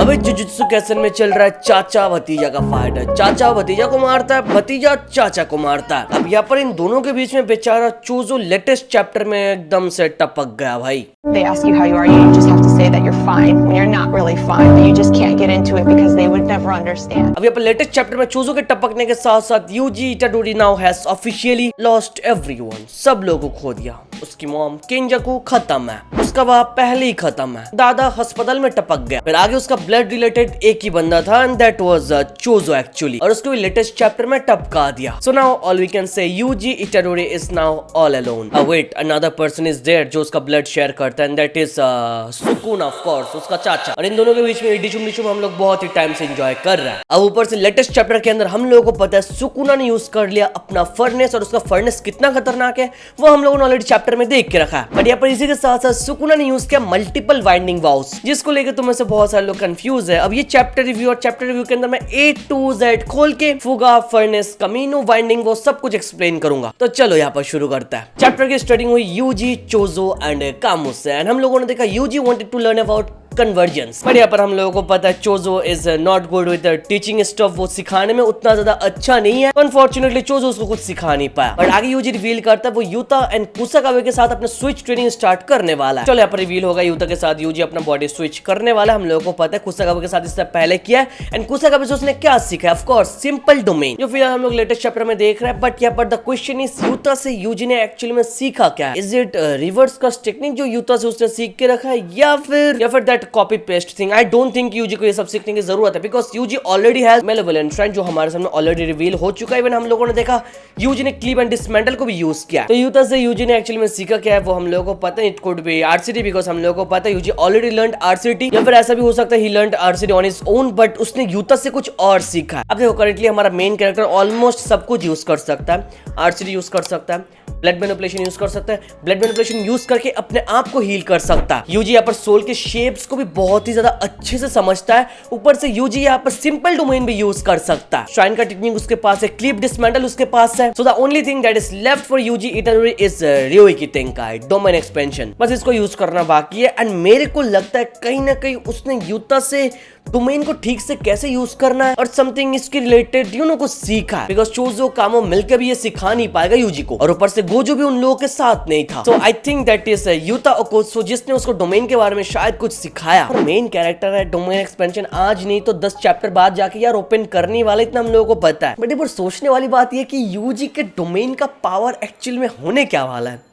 अबे जुजुत्सु कैसन में चल रहा है चाचा भतीजा का फाइट है। चाचा भतीजा को मारता है, भतीजा चाचा को मारता है। अब यहाँ पर इन दोनों के बीच में बेचारा चूजो लेटेस्ट चैप्टर में एकदम से टपक गया भाई। They ask you how you are, you just have to say that you're fine when you're not really fine, but you just can't get into it because they would never understand. अब यहाँ पर latest chapter में चूजो के टपकने के साथ साथ Yuji Itadori now has officially lost everyone, सब लोगों को खो दिया। उसकी मॉम किंजाकू खत्म है, उसका बाप पहले ही खत्म है, दादा अस्पताल में टपक गया। फिर आगे उसका ब्लड रिलेटेड एक ही बंदा था and that was Choso actually, और उसको भी लेटेस्ट चैप्टर में टपका दिया। So now all we can say Yuji Itadori is now all alone. Wait, another person is there जो उसका ब्लड शेयर करता है and that is Sukuna of course, उसका चाचा। और इन दोनों के बीच में डिचुम हम लोग बहुत ही टाइम से एंजॉय कर रहे हैं। अब ऊपर से लेटेस्ट चैप्टर के अंदर हम लोगों को पता है सुकुना ने यूज कर लिया अपना फर्नेस, और उसका फर्नेस कितना खतरनाक है वो हम लोगों ने ऑलरेडी चैप्टर में देख के रखा है। बट यहाँ पर इसी के साथ साथ सुकुना ने यूज किया मल्टीपल वाइंडिंग वाउस, जिसको लेकर तुम में से बहुत सारे लोग कंफ्यूज है। अब ये चैप्टर रिव्यू और चैप्टर रिव्यू के अंदर मैं A to Z खोल के फुगा, फर्नेस, कमीनो, वाइंडिंग वो सब कुछ एक्सप्लेन करूंगा। तो चलो यहाँ पर शुरू करता है। चैप्टर की स्टार्टिंग हुई यूजी, चोजो एंड कामुस से, एंड हम लोगों ने देखा Yuji wanted to learn about convergence. पर यहाँ पर हम लोगों को पता है Choso is not good with teaching stuff, वो सिखाने में उतना ज्यादा अच्छा नहीं है। अनफॉर्चुनेटली चोजो उसको कुछ सिखा नहीं पाया। और आगे यूजी रिवील करता है वो यूता एंड कुसाकाबे के साथ अपना स्विच ट्रेनिंग स्टार्ट करने वाला है। चलो यहाँ पर रिवील होगा यूता के साथ यूजी अपना बॉडी स्विच करने वाला है। हम लोगों को पता है कुसाकाबे के साथ इससे पहले किया है, एंड कुसाकाबे से उसने क्या सीखा है? ऑफ कोर्स सिंपल डोमेन, जो फिलहाल हम लोग लेटेस्ट चैप्टर में देख रहे हैं। बट यहाँ पर द क्वेश्चन इज यूता से यूजी ने एक्चुअली में सीखा क्या? इज इट रिवर्स का टेक्निक जो यूता से उसने सीख के रखा है, या फिर that copy paste thing? I don't think Yuji को ये सब सीखने की जरूरत है, because Yuji already has malevolent friend, जो हमारे सामने ऑलरेडी रिवील हो चुका है। इवन हम लोगों ने देखा यूजी ने क्लीव एंड डिसमेंटल को भी यूज किया। तो यूता से यूजी ने एक्चुअली में सीखा क्या है वो हम लोगों को पता है। It could be RCT, because हम लोगों को पता है यूजी ऑलरेडी लर्नड आरसीटी, या फिर ऐसा भी हो सकता है he learned RCT on his own, but उसने यूता से कुछ और सीखा है। अब देखो करंटली हमारा मेन कैरेक्टर ऑलमोस्ट सब कुछ यूज कर सकता है। आरसीटी यूज कर सकता है, ब्लड मैनिपुलेशन यूज कर सकता है, ब्लड मैनिपुलेशन यूज करके अपने आप को हील कर सकता है। यूजी यहाँ पर सोल के शेप्स को भी बहुत ही ज्यादा अच्छे से समझता है। ऊपर से यूजी यहाँ पर सिंपल डोमेन भी यूज कर सकता है। श्राइन का टेक्निक उसके पास है, क्लिप डिसमेंटल उसके पास है। So the only thing that is left for Yuji Itadori is Ryoiki Tenkai domain expansion, बस इसको यूज करना बाकी है। एंड मेरे को लगता है कहीं ना कहीं उसने यूता से डोमेन को ठीक से कैसे यूज करना है और समथिंग इसके रिलेटेड कुछ सीखा है, बिकॉज चोजो कामो मिलकर भी ये सिखा नहीं पाएगा यूजी को, और ऊपर से गोजो भी उन लोगों के साथ नहीं था। So I think that is Yuta Okkotsu, जिसने उसको डोमेन के बारे में शायद कुछ सिखाया। और मेन कैरेक्टर है, डोमेन एक्सपेंशन आज नहीं तो 10 चैप्टर बाद जाके यार ओपन करने वाले, इतना हम लोगों को पता है। बट एक बार सोचने वाली बात यह कि यूजी के डोमेन का पावर एक्चुअल में होने क्या वाला है,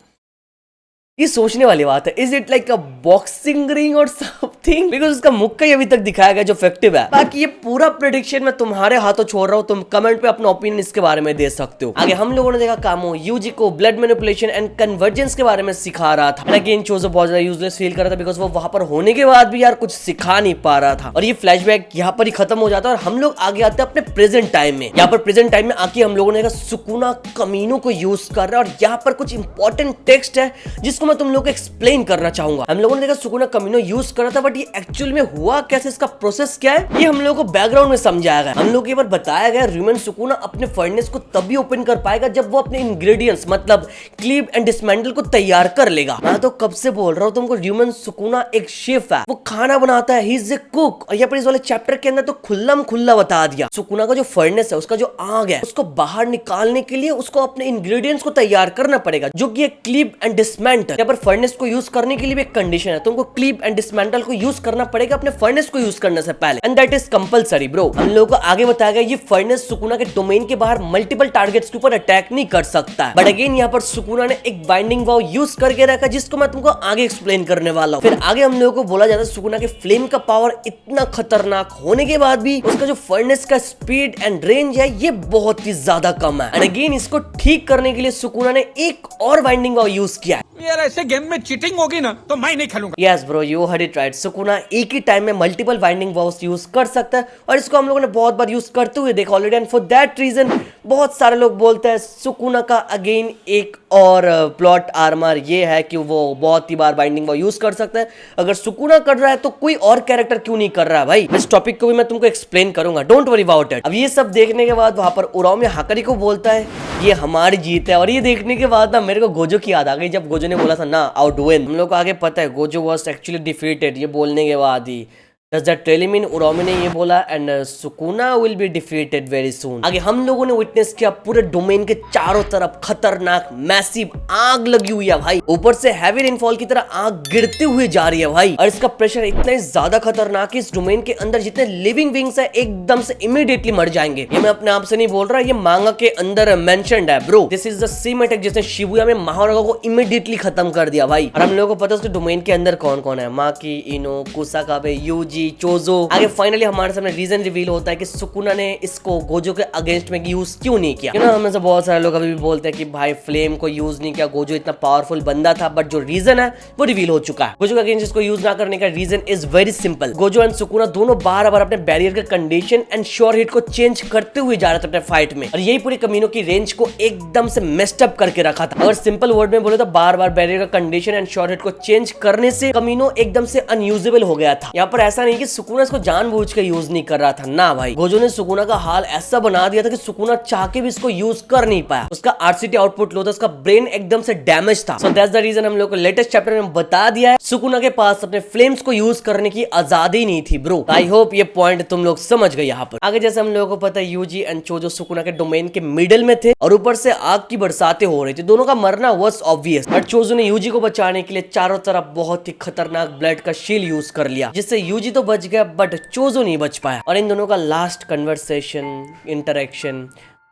ये सोचने वाली बात है। Is it like a boxing ring और समथिंग? बिकॉज उसका मुक्का ही अभी तक दिखाया गया जो इफेक्टिव है। बाकी ये पूरा प्रेडिक्शन मैं तुम्हारे हाथों छोड़ रहा हूँ, तुम कमेंट पे अपना ओपिनियन इसके बारे में दे सकते हो। आगे हम लोगों ने देखा कामो यूजी को ब्लड मैनिपुलेशन एंड कन्वर्जेंस के बारे में सिखा रहा था। अगेन चोजो बहुत ज्यादा यूजलेस फील कर रहा था, बिकॉज वो वहां पर होने के बाद भी यार कुछ सिखा नहीं पा रहा था। और ये फ्लैशबैक यहाँ पर ही खत्म हो जाता है और हम लोग आगे आते हैं अपने प्रेजेंट टाइम में। यहाँ पर प्रेजेंट टाइम में आके हम लोगों ने देखा सुकुना कमीनो को यूज कर रहा है, और यहाँ पर कुछ इंपॉर्टेंट टेक्स्ट है जिसको मैं तुम लोग को एक्सप्लेन करना चाहूंगा। हम लोगों ने देखा सुकुना कमीनो यूज कर रहा था, बट ये एक्चुअल में हुआ कैसे, इसका प्रोसेस क्या है, ये हम लोगों को बैकग्राउंड में समझाया गया। हम लोग को एक बार बताया गया र्यूमेन सुकुना अपने फर्नेस को तभी ओपन कर पाएगा जब वो अपने इंग्रेडिएंट्स मतलब क्लीव एंड डिसमेंटल को तैयार कर लेगा। मैं तो कब से बोल रहा हूँ तुमको, र्यूमेन सुकुना एक शेफ है, वो खाना बनाता है, ही इज ए कुक। और यहाँ पर इस वाले चैप्टर के अंदर तो खुल्ला बता दिया सुकुना का जो फर्नेस है, उसका जो आग है, उसको बाहर निकालने के लिए उसको अपने इंग्रेडिएंट्स को तैयार करना पड़ेगा, जो कि क्लीव एंड डिसमेंटल। यहाँ पर फर्नेस को यूज करने के लिए भी एक कंडीशन है, तुमको क्लीव एंड डिसमेंटल को यूज करना पड़ेगा अपने फर्नेस को यूज करने से पहले, and that is compulsory bro. हम लोगों को आगे बताया गया ये फर्नेस सुकुना के डोमेन के बाहर मल्टीपल टारगेट्स के ऊपर अटैक नहीं कर सकता है। बट अगेन यहाँ पर सुकुना ने एक बाइंडिंग वाव यूज करके रखा, जिसको मैं तुमको आगे एक्सप्लेन करने वाला हूँ। फिर आगे हम लोगों को बोला जाता है सुकुना के फ्लेम का पावर इतना खतरनाक होने के बाद भी उसका जो फर्नेस का स्पीड एंड रेंज है ये बहुत ही ज्यादा कम है। एंड अगेन इसको ठीक करने के लिए सुकुना ने एक और बाइंडिंग वाव यूज किया है। यार ऐसे गेम में चीटिंग होगी ना तो मैं नहीं खेलूंगा। Yes bro, you heard it right. Sukuna एक ही टाइम में मल्टीपल बाइंडिंग वाव्स यूज कर सकता है, और इसको हम लोगों ने बहुत बार यूज करते हुए देखा already. And for that reason बहुत सारे लोग बोलते हैं सुकुना का अगेन एक और प्लॉट आर्मर ये है कि वो बहुत ही बार बाइंडिंग वाव यूज कर सकता है। अगर सुकुना कर रहा है तो कोई और कैरेक्टर क्यों नहीं कर रहा है भाई? इस टॉपिक को भी मैं तुमको एक्सप्लेन करूंगा, डोंट वरी अबाउट इट। अब ये सब देखने के बाद वहां पर उराओमी हाकरी को बोलता है ये हमारी जीत है, और ये देखने के बाद ना मेरे को गोजो की याद आ गई, जब गोजो ने बोला था ना आउट विन। हम लोग को आगे पता है गोजो वाज एक्चुअली डिफीटेड, ये बोलने के बाद ही Does that really mean उरोमी ने ये बोला and Sukuna will be defeated very soon. आगे हम लोगों ने विटनेस किया पूरे डोमेन के चारों तरफ खतरनाक मैसिव आग लगी हुई है भाई, ऊपर से हैवी रेनफॉल की तरह आग गिरते हुए जा रही है भाई, और इसका प्रेशर इतना ही ज्यादा खतरनाक है इस डोमेन के अंदर जितने लिविंग बीइंग्स है एकदम से इमीडिएटली मर जाएंगे। ये मैं अपने आप से नहीं बोल रहा, ये मांगा के अंदर मेंशन्ड है bro. This is the same attack जिसने शिबुया में महारागा को इमीडिएटली खत्म कर दिया भाई। और हम लोगों को पता है उसके डोमेन के अंदर कौन कौन है, माकी, इनो, कुसाकाबे, यूजी, चोजो। आगे फाइनली हमारे सामने रीजन रिवील होता है कि सुकुना ने इसको गोजो के अगेंस्ट में यूज क्यों नहीं किया। हमें से बहुत सारे लोग अभी भी बोलते हैं कि भाई फ्लेम को यूज नहीं किया, गोजो इतना पावरफुल बंदा था, बट जो रीजन है वो रिवील हो चुका है। गोजो के अगेंस्ट इसको यूज ना करने का reason is very simple. Gojo and Sukuna दोनों बार बार अपने बैरियर के कंडीशन एंड श्योर हिट को चेंज करते हुए जा रहे थे अपने फाइट में, और यही पूरी कमीनो की रेंज को एकदम से मेस्ड अप करके रखा था। अगर सिंपल वर्ड में बोले तो बार बार बैरियर का कंडीशन एंड श्योर हिट को चेंज करने से कमीनो एकदम से अनयूजेबल हो गया था। यहाँ पर ऐसा नहीं कि सुकुना इसको जानबूझ के यूज नहीं कर रहा था, ना भाई, गोजो ने सुकुना का हाल ऐसा बना दिया था कि सुकुना चाह के भी इसको यूज कर नहीं पाया। उसका आरसीटी आउटपुट लो था, उसका ब्रेन एकदम से डैमेज था। सो दैट्स द रीजन हम लोग को लेटेस्ट चैप्टर में बता दिया है सुकुना के पास अपने फ्लेम्स को यूज करने की आजादी नहीं थी ब्रो। आई होप ये पॉइंट तुम लोग समझ गए। यहाँ पर आगे जैसे हम लोगों को पता है यूजी एंड चोजो सुकुना के डोमेन के मिडिल में थे और ऊपर से आग की बरसातें हो रही थी, दोनों का मरना वाज ऑब्वियस, बट चोजो ने यूजी को बचाने के लिए चारों तरफ बहुत ही खतरनाक ब्लड का शील्ड यूज कर लिया, जिससे यूजी तो बच गया बट चोजो नहीं बच पाया। और इन दोनों का लास्ट कन्वर्सेशन, इंटरेक्शन,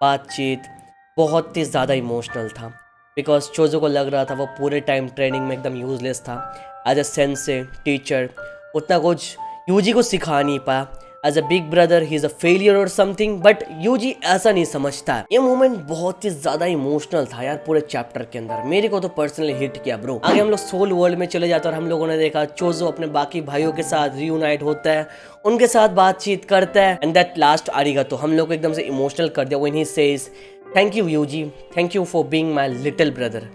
बातचीत बहुत ही ज्यादा इमोशनल था, बिकॉज चोजो को लग रहा था वो पूरे टाइम ट्रेनिंग में एकदम यूजलेस था। एज अ सेंसे, टीचर, उतना कुछ यूजी को सिखा नहीं पाया। As a big brother he is a failure और समथिंग, बट यूजी ऐसा नहीं समझता है। ये मोमेंट बहुत ही ज्यादा इमोशनल था यार पूरे चैप्टर के अंदर, मेरे को तो पर्सनली हिट किया ब्रो। आगे हम लोग सोल वर्ल्ड में चले जाते हैं और हम लोगों ने देखा चोजो अपने बाकी भाइयों के साथ रियूनाइट होता है, उनके साथ बातचीत करता है, एंड दैट लास्ट आरिगातो हम लोग को एकदम से इमोशनल कर दिया when he says thank you Yuji, thank you for being my little brother.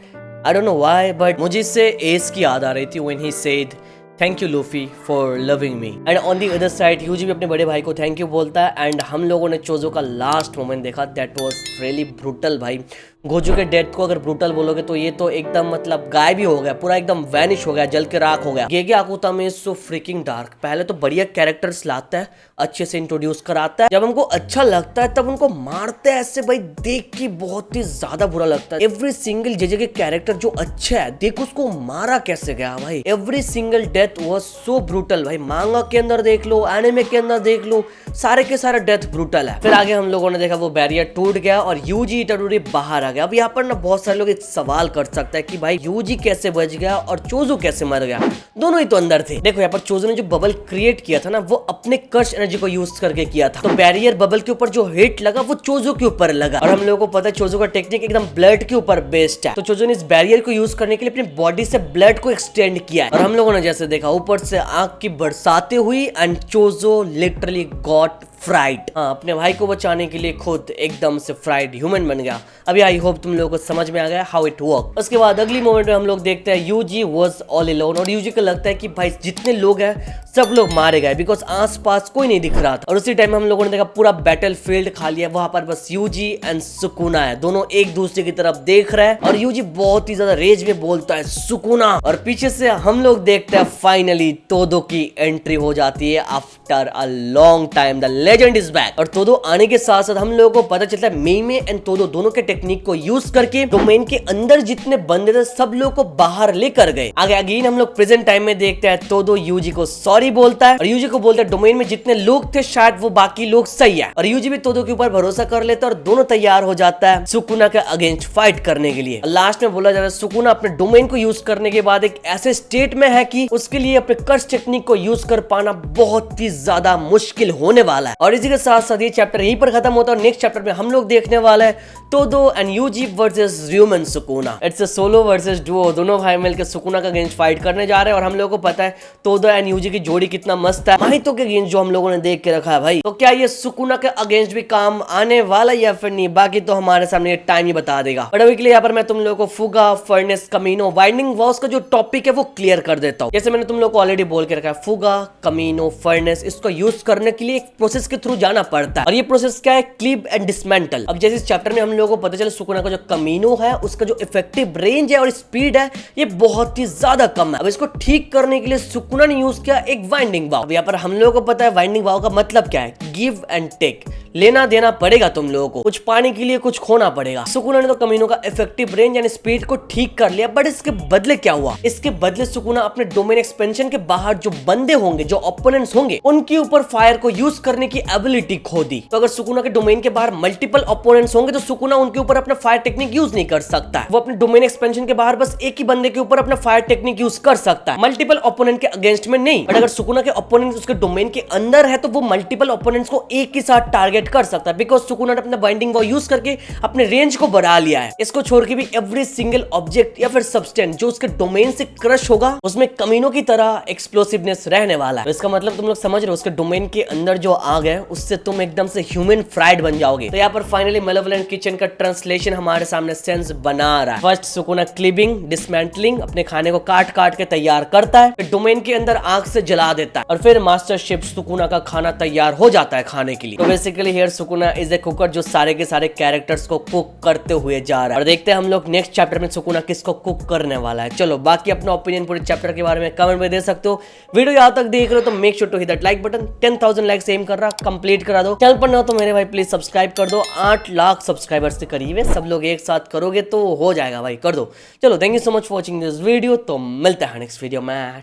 I don't know why, but मुझे इससे एस की याद आ रही थी when he said thank you Luffy for loving me. And on the other side Yuji भी अपने बड़े भाई को थैंक यू बोलता है। एंड हम लोगों ने चोजो का लास्ट मोमेंट देखा, दैट वाज रियली ब्रूटल भाई। गोजो के डेथ को अगर ब्रूटल बोलोगे तो ये तो एकदम मतलब गायब ही हो गया, पूरा एकदम वैनिश हो गया, जल के राख हो गया। गेगे आकुता में सो फ्रीकिंग डार्क, पहले तो बढ़िया कैरेक्टर्स लाता है, अच्छे से इंट्रोड्यूस कराता है, जब हमको अच्छा लगता है तब उनको मारते हैं ऐसे भाई, देख के बहुत ही ज्यादा बुरा लगता है। एवरी सिंगल जेजे के कैरेक्टर जो अच्छा है, देखो उसको मारा कैसे गया भाई, every single death was so brutal भाई। मांगा के अंदर देख लो, एनिमे के अंदर देख लो, सारे के सारे डेथ ब्रूटल है। फिर आगे हम लोगों ने देखा वो बैरियर टूट गया और यूजी इटाडोरी बाहर आ गया। अब यहाँ पर ना बहुत सारे लोग एक सवाल कर सकते हैं कि भाई यूजी कैसे बच गया और चोजो कैसे मर गया, दोनों ही तो अंदर थे। देखो यहाँ पर चोजो ने जो बबल क्रिएट किया था ना, वो अपने कर्श एनर्जी को यूज करके किया था, तो बैरियर बबल के ऊपर जो हिट लगा वो चोजो के ऊपर लगा। और हम लोगों को पता है चोजो का टेक्निक एकदम ब्लड के ऊपर बेस्ड है, तो चोजो ने इस बैरियर को यूज करने के लिए अपनी बॉडी से ब्लड को एक्सटेंड किया है। और हम लोगों ने जैसे देखा ऊपर से आग की बरसातें हुई एंड चोजो लिटरली गॉट फ्राइड। हाँ, अपने भाई को बचाने के लिए खुद एकदम से फ्राइड ह्यूमन बन गया। अभी आई होप तुम लोगों को समझ में आ गया हाउ इट वर्क। उसके बाद अगली मोमेंट में हम लोग देखते हैं यूजी वाज ऑल अलोन, और यूजी को लगता है कि भाई जितने लोग हैं सब लोग मारे गए, बिकॉज आसपास कोई नहीं दिख रहा था। और उसी टाइम हम लोगों ने देखा पूरा बैटल फील्ड खाली है, वहां पर बस यूजी एंड सुकुना है, दोनों एक दूसरे की तरफ देख रहे हैं। और यूजी बहुत ही ज्यादा रेज में बोलता है सुकुना, और पीछे से हम लोग देखते हैं फाइनली तोदो की एंट्री हो जाती है after a long time. The legend is back. और तोदो आने के साथ साथ हम लोगों को पता चलता है मेइमे एंड तोदो दोनों के टेक्निक को यूज करके डोमेन के अंदर जितने बंदे थे सब लोग को बाहर लेकर गए। आगे अगेन हम लोग प्रेजेंट टाइम में देखते हैं तोदो यूजी को सॉरी बोलता है और यूजी को बोलता है डोमेन में जितने लोग थे शायद वो बाकी लोग सही है, और यूजी भी तोदो के ऊपर भरोसा कर लेता है और दोनों तैयार हो जाता है सुकुना के अगेंस्ट फाइट करने के लिए। लास्ट में बोला जाता है सुकुना अपने डोमेन को यूज करने के बाद एक ऐसे स्टेट में है कि उसके लिए अपने कर्स टेक्निक को यूज कर पाना बहुत ही ज्यादा मुश्किल होने वाला है। और इसी के साथ साथ ये चैप्टर यहीं पर खत्म होता है और नेक्स्ट चैप्टर में हम लोग देखने वाला है Todo and Yuji versus Ryomen Sukuna. It's a solo versus duo, दोनों भाई मिलकर सुकुना का अगेंस्ट फाइट करने जा रहे हैं। और हम लोगों को पता है तोदो एंड यूजी की जोड़ी कितना मस्त है, माहितो के अगेंस्ट जो हम लोगों ने देख के रखा है भाई। तो क्या ये सुकुना के अगेंस्ट भी काम आने वाला या फिर नहीं, बाकी तो हमारे सामने टाइम ही बता देगा। बट अभी के लिए यहाँ पर मैं तुम लोगों को फुगा, फर्नेस, कमीनो, वाइंडिंग वॉल्स का जो टॉपिक है वो क्लियर कर देता हूँ। जैसे मैंने तुम लोग को ऑलरेडी बोल के रखा है, फुगा, कमीनो, फर्नेस, इसको यूज करने के लिए एक प्रोसेस के थ्रू जाना पड़ता है। और ये प्रोसेस क्या है? Cleave and dismantle. अब जैसे इस चैप्टर में हम लोगों को पता चला सुकुना का जो कमीनो है उसका जो इफेक्टिव रेंज है और स्पीड है ये बहुत ही ज्यादा कम है। अब इसको ठीक करने के लिए सुकुना ने यूज किया एक वाइंडिंग वाव। अब यहाँ पर हम लोगों को पता है वाइंडिंग वाव का मतलब क्या है? गिव एंड टेक, लेना देना पड़ेगा तुम लोगों को, कुछ पाने के लिए कुछ खोना पड़ेगा। सुकुना ने तो कमीनो का इफेक्टिव रेंज यानी स्पीड को ठीक कर लिया, बट इसके बदले क्या हुआ? इसके बदले सुकुना अपने डोमेन एक्सपेंशन के बाहर जो बंदे होंगे, जो ओपोनेंट्स होंगे, उनके ऊपर फायर को यूज करने की एबिलिटी खो दी। तो अगर सुकुना के डोमेन के बाहर मल्टीपल ओपोनेंट्स होंगे तो सुकुना उनके ऊपर अपना फायर टेक्निक यूज नहीं कर सकता है। वो अपने डोमेन एक्सपेंशन के बाहर बस एक ही बंदे के ऊपर अपना फायर टेक्निक यूज कर सकता है, मल्टीपल ओपोनेंट के अगेंस्ट में नहीं। बट अगर सुकुना के ओपोनेंट उसके डोमेन के अंदर है तो वो मल्टीपल ओपोनेंट्स को एक ही साथ टारगेट कर सकता है, बिकॉज सुकुना ने अपना बाइंडिंग वाव यूज करके अपने रेंज को बढ़ा लिया है। इसको छोड़ के भी एवरी सिंगल ऑब्जेक्ट या फिर सब्सटेंस जो उसके डोमेन से क्रश होगा उसमें कमीनों की तरह एक्सप्लोसिवनेस रहने वाला है। तो इसका मतलब तुम लोग समझ रहे हो, उसके डोमेन के अंदर जो आग है उससे तुम एकदम से ह्यूमन फ्राइड बन जाओगे। तो यहाँ पर फाइनली मेलेवोलेंट किचन का ट्रांसलेशन हमारे सामने सेंस बना रहा है। फर्स्ट सुकुना क्लिपिंग डिसमेंटलिंग अपने खाने को काट काट के तैयार करता है, फिर डोमेन के अंदर आग से जला देता है और फिर मास्टर शेफ सुकुना का खाना तैयार हो जाता है खाने के लिए। तो basically here Sukuna is a cooker जो सारे के सारे कैरेक्टर्स को कुक करते हुए जा रहा है। और देखते हैं हम लोग नेक्स्ट चैप्टर में सुकुना किसको कुक करने वाला है। चलो बाकी अपना ओपिनियन पूरे चैप्टर के बारे में कमेंट में दे सकते हो। वीडियो यहाँ तक देख रहे हो तो make sure to hit that like button. 10,000 like aim कर रहा, कंप्लीट करा दो। चैनल पर ना हो तो मेरे भाई प्लीज सब्सक्राइब कर दो। 8 लाख सब्सक्राइबर्स के करीब है, सब लोग एक साथ करोगे तो हो जाएगा भाई, कर दो। चलो thank you so much for watching this video. तो मिलते हैं नेक्स्ट वीडियो में।